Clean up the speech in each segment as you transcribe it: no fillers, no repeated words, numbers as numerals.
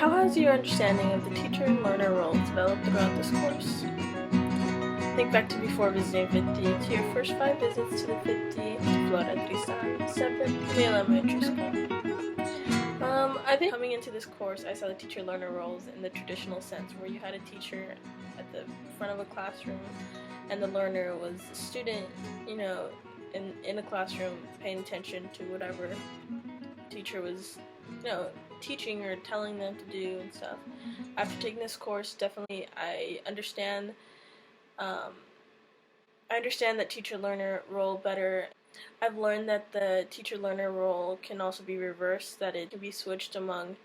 How has your understanding of the teacher and learner role developed throughout this course? Think back to before visiting Whittier, to your first 5 visits to the Whittier, to Flora Tristan, Seville, and the elementary school. I think coming into this course, I saw the teacher-learner roles in the traditional sense, where you had a teacher at the front of a classroom, and the learner was the student, in a classroom, paying attention to whatever teacher was, teaching or telling them to do and stuff. After taking this course, definitely I understand that teacher-learner role better. I've learned that the teacher-learner role can also be reversed, that it can be switched among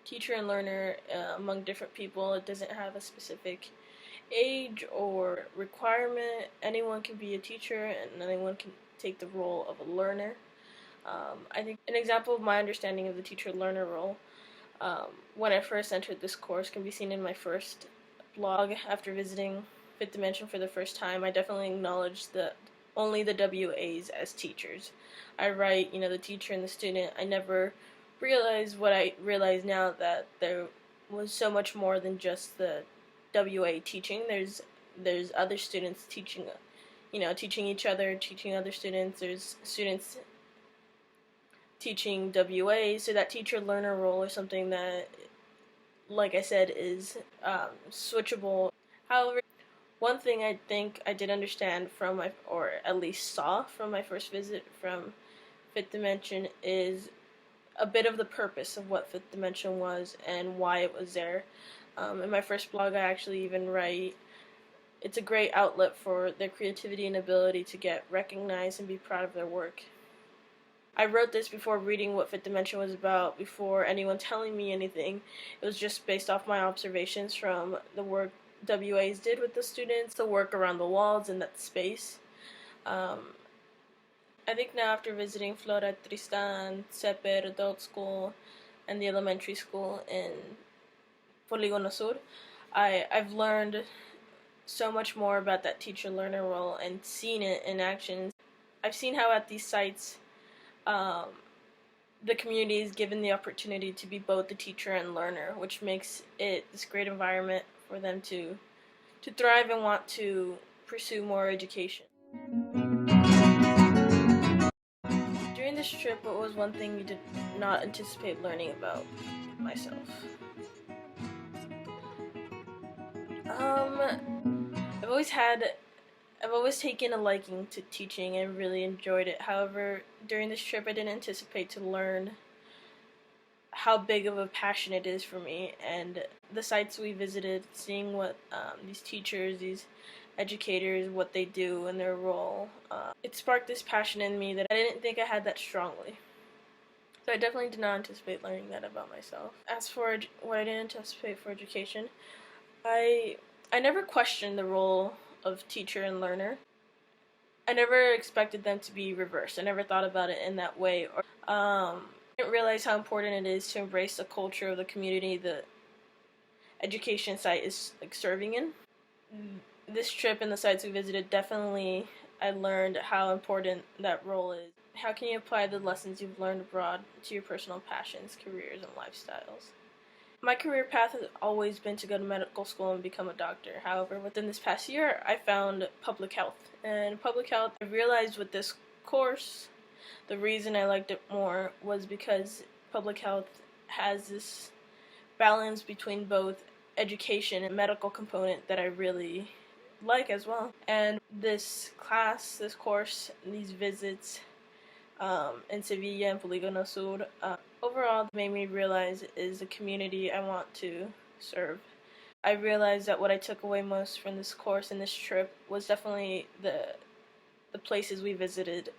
teacher and learner, among different people. It doesn't have a specific age or requirement. Anyone can be a teacher and anyone can take the role of a learner. I think an example of my understanding of the teacher-learner role, when I first entered this course, can be seen in my first blog after visiting Fifth Dimension for the first time. I definitely acknowledged only the WAs as teachers. I write, the teacher and the student. I never realized what I realize now, that there was so much more than just the WA teaching. There's other students teaching, teaching each other, teaching other students. There's students teaching WA, so that teacher-learner role is something that, like I said, is switchable. However, one thing I think I did understand or at least saw from my first visit from Fifth Dimension, is a bit of the purpose of what Fifth Dimension was and why it was there. In my first blog, I actually even write, it's a great outlet for their creativity and ability to get recognized and be proud of their work. I wrote this before reading what Fifth Dimension was about, before anyone telling me anything. It was just based off my observations from the work WAs did with the students, the work around the walls in that space. I think now, after visiting Flora Tristan, Seville Adult School, and the elementary school in Polígono Sur, I've learned so much more about that teacher-learner role and seen it in action. I've seen how at these sites, the community is given the opportunity to be both the teacher and learner, which makes it this great environment for them to thrive and want to pursue more education. During this trip, what was one thing you did not anticipate learning about myself? I've always taken a liking to teaching and really enjoyed it. However, during this trip, I didn't anticipate to learn how big of a passion it is for me, and the sites we visited, seeing what these teachers, these educators, what they do and their role, it sparked this passion in me that I didn't think I had that strongly. So I definitely did not anticipate learning that about myself. As for what I didn't anticipate for education, I never questioned the role of teacher and learner. I never expected them to be reversed. I never thought about it in that way. I didn't realize how important it is to embrace the culture of the community the education site is serving in. This trip and the sites we visited, definitely I learned how important that role is. How can you apply the lessons you've learned abroad to your personal passions, careers, and lifestyles? My career path has always been to go to medical school and become a doctor. However, within this past year, I found public health. And public health, I realized with this course, the reason I liked it more was because public health has this balance between both education and medical component that I really like as well. And this class, this course, these visits in Seville and Polígono Sur, overall made me realize is the community I want to serve. I realized that what I took away most from this course and this trip was definitely the places we visited,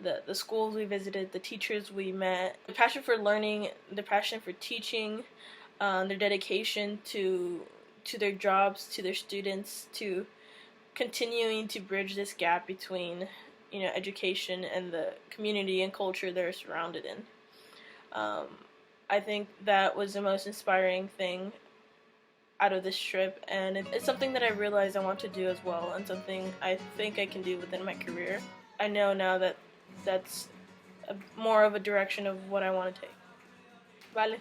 the schools we visited, the teachers we met, the passion for learning, the passion for teaching, their dedication to their jobs, to their students, to continuing to bridge this gap between education and the community and culture they're surrounded in. I think that was the most inspiring thing out of this trip, and it's something that I realized I want to do as well, and something I think I can do within my career. I know now that that's more of a direction of what I want to take. Vale.